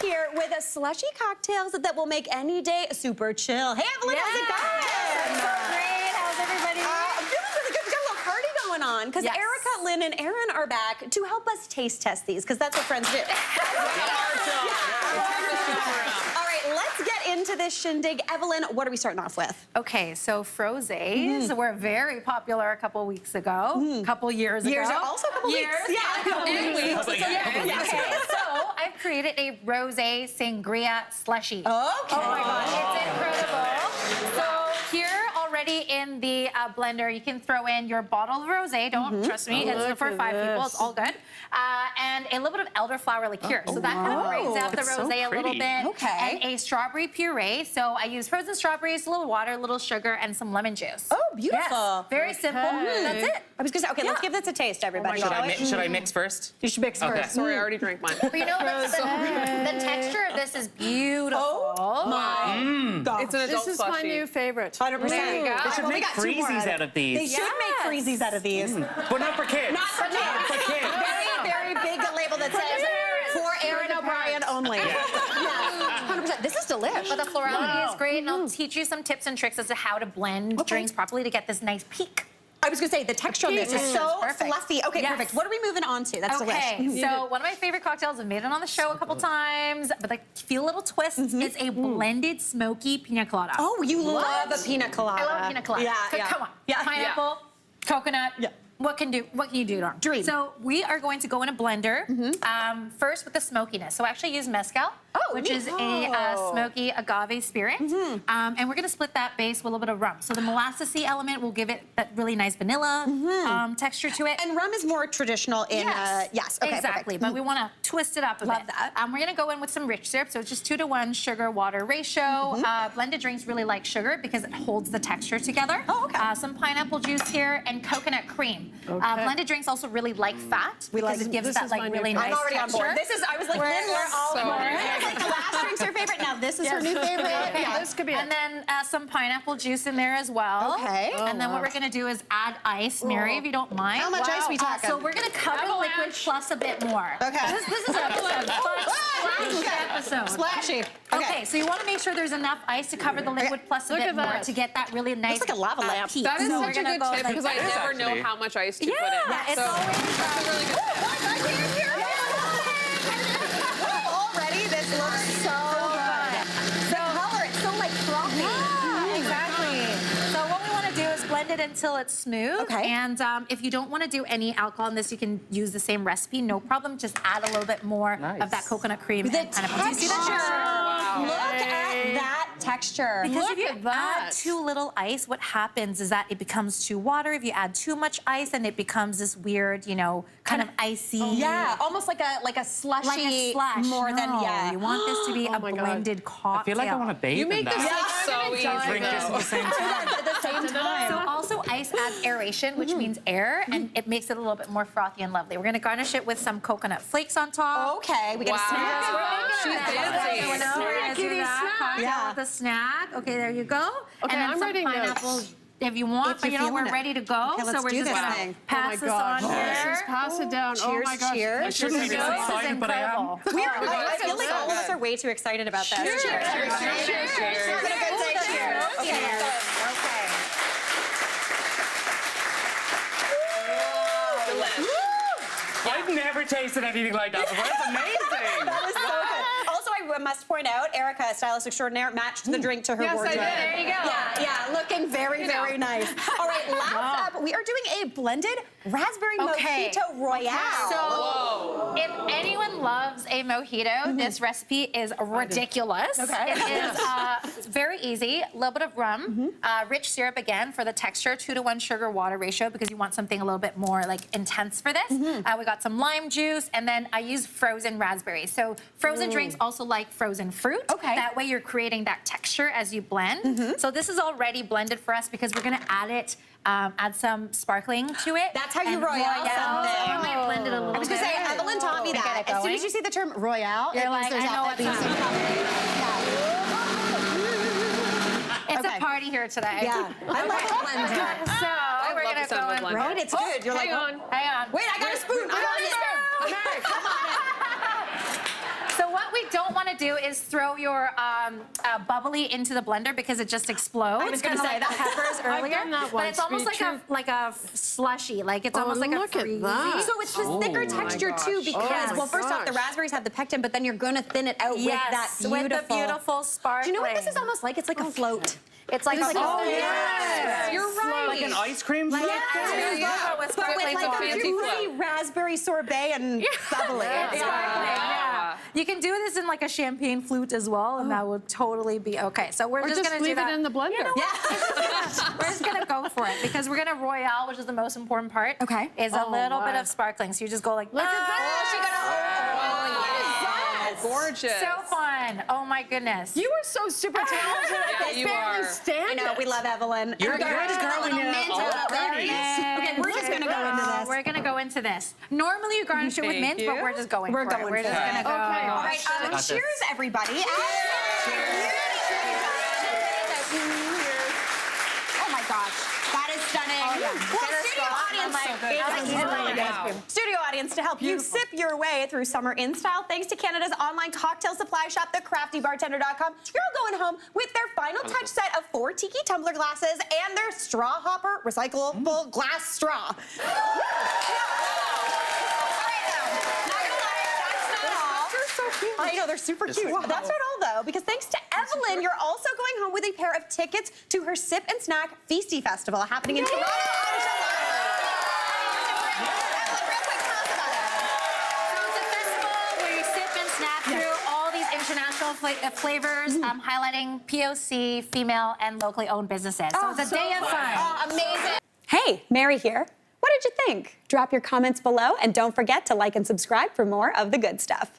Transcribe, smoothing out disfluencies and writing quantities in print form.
here with a slushy cocktails that will make any day super chill. Hey, Evelyn, how's it going? So great. How's everybody? I'm feeling really good. We got a little party going on because Erica, Lynn, and Aaron are back to help us taste test these because that's what friends do. All right, let's get into this shindig. Evelyn, what are we starting off with? Okay, so Rosés were very popular a couple weeks ago, a couple years ago. Also a couple weeks. Yeah, a couple weeks. Okay, so I've created a Rosé sangria slushie. Okay. Oh my gosh, it's incredible. So here already in the blender, you can throw in your bottle of Rosé. Don't trust me, it's for 5 people. It's all good. And a little bit of elderflower liqueur. So that kind of brings out the Rosé a little bit. Okay. And a strawberry puree. So I use frozen strawberries, a little water, a little sugar, and some lemon juice. Oh, beautiful. Yes, very simple. That's it. I was gonna say, okay, let's give this a taste, everybody. Should I mix first? You should mix first. Sorry, I already drank mine. But you know, the texture of this is beautiful. Oh my gosh. It's an adult This is my slushie. new favorite. 100%. There you go. They should make freezies out of They these. should make freezies out of these. But not for kids. Not for kids. For kids. Very big label that says for Aaron O'Brien only. Yeah. 100%. This is delicious. But the florality is great, and I'll teach you some tips and tricks as to how to blend drinks properly to get this nice peak. I was gonna say the texture on this is so Perfect. fluffy. Okay, Yes. perfect. What are we moving on to? That's delicious. So one of my favorite cocktails, I've made it on the show a couple times, but like feel a little twist, is a blended smoky piña colada. Oh, you love a pina colada. I love pina colada. Yeah, So yeah. come on. Yeah. Pineapple, coconut. Yeah. What can you do, Darn? Dream. So we are going to go in a blender first with the smokiness. So I actually use mezcal, which is a smoky agave spirit, and we're going to split that base with a little bit of rum. So the molassesy element will give it that really nice vanilla texture to it. And rum is more traditional in Yes, okay, exactly. perfect. But we want to twist it up a Love bit. that. We're going to go in with some rich syrup, so it's just 2-to-1 sugar-water ratio. Blended drinks really like sugar because it holds the texture together. Oh, okay. Some pineapple juice here and coconut cream. Blended drinks also really like fat because it gives that like really nice I'm already texture. on board. This is, I was like, Lynn, We're all so for it. It's like the last drink's her favorite. Now this is her new favorite. Okay. This could be And then some pineapple juice in there as well. Okay. And then what we're going to do is add ice, Mary, if you don't mind. How much ice we talking? So we're going to cover the liquid plus a bit more. Okay. This is a splashy episode. Splashy. Okay, so you want to make sure there's enough ice to cover the liquid plus a Look bit at more that. to get that really nice Looks like a lava lamp. peak. That is So we're such a gonna good go tip like because I this. never know actually. how much ice to put in. Yeah, it's always That's a really good tip. Already, this looks so good. The color, it's so like frothy. Yeah, exactly. So what we want to do is blend it until it's smooth. Okay. And if you don't want to do any alcohol in this, you can use the same recipe, no problem. Just add a little bit more of that coconut cream. The and pineapple. Do you see the texture. texture? Look at that texture. Because Look if you at that. add too little ice, what happens is that it becomes too watery. If you add too much ice, then it becomes this weird, you know, kind of icy. Yeah, almost like a slushy Like a slush. more than You want this to be a my God. blended cocktail. I feel like I want to bathe You in make this that. look so easy. Drink this at the same time. at the same time. So also ice adds aeration, which means air, and it makes it a little bit more frothy and lovely. We're going to garnish it with some coconut flakes on top. Okay, we got a snack. Wow. She's fancy. Yeah. With a snack. Okay, there you go. Okay, and then I'm some writing pineapple notes. if you want, If but you're you know, feeling we're it. ready to go. Okay, so let's we're do just this gonna thing. pass this on Let's here. just pass it down. Cheers, Oh my God. cheers. I shouldn't be this This is excited, but I am. incredible. I feel like all of us are way too excited about that. Cheers. Cheers. It's been a good day. Cheers. Okay. I've never tasted anything like that before. That's amazing. That is so good. Also, I must point out, Erica, stylist extraordinaire, matched the drink to her Yes, I wardrobe. did. There you go. Yeah, looking very, very nice. All right, last up, we are doing a blended raspberry mojito royale. So, if anyone loves a mojito, this recipe is ridiculous. Okay. It is very easy. A little bit of rum, rich syrup again for the texture, 2-to-1 sugar-water ratio because you want something a little bit more like intense for this. We got some lime juice, and then I use frozen raspberries. So frozen drinks also like frozen fruit. Okay. That way you're creating that texture as you blend. So this is already blended for us because we're gonna add it. Add some sparkling to it. That's how you And royale something. So I might blend it a little bit. I was gonna say, Evelyn taught me that. As soon as you see the term royale, You're it means like, there's I know at what's least It's Okay. a party here today. Yeah, I love it blended. So we're love gonna the sound of go a in. blender. Right, it's good. You're like, Hang on. Hang on. wait, I got a spoon. I got a spoon. So what we we don't want to do is throw your bubbly into the blender because it just explodes. I was gonna kinda say like that. the peppers earlier. done that but once, it's almost to be like a slushy. Like it's almost like a look at freezy. that. So it's this thicker texture too because, Yes. well, first off, the raspberries have the pectin, but then you're gonna thin it out with that beautiful. with the beautiful sparkling. Do you know what this is almost like? It's like a float. It's like a yes. You're right. Like an ice cream float? There you go. But With with sparkling like a fancy fruity float. raspberry sorbet and bubbly. Yeah. You can do this in like a champagne flute as well, and that would totally be okay. So we're Or just just gonna leave do that. it in the blender. You know what? We're just gonna go for it because we're gonna royale, which is the most important part. Okay. Is a little bit my. of sparkling. So you just go like, Look at So Gorgeous. fun. Oh my goodness. You are so super talented at Yeah, this. you Barely are. stand I know, we love Evelyn. You're And we're just gonna curling put a it mint all on there. pretty. Okay, we're just gonna go into this. We're gonna go into this. Normally you garnish it with Thank mint, but you. we're just going We're for it. going We're for just it. gonna go. Okay. All right, Got this. cheers, everybody. Oh my gosh, that is stunning. Well, studio audience, studio audience, to help you sip your way through summer in style, thanks to Canada's online cocktail supply shop, thecraftybartender.com. You're all going home with their final touch set of 4 tiki tumbler glasses and their straw hopper recyclable glass straw. I know, they're super cute. That's not all, though, because thanks to Evelyn, you're also going home with a pair of tickets to her Sip and Snack Feasty Festival happening in Toronto on July. Evelyn, real quick, tell us about it. So it's a festival where you sip and snap through all these international flavors, highlighting POC, female, and locally owned businesses. So it's a day of fun. Oh, amazing. Hey, Mary here. What did you think? Drop your comments below, and don't forget to like and subscribe for more of the good stuff.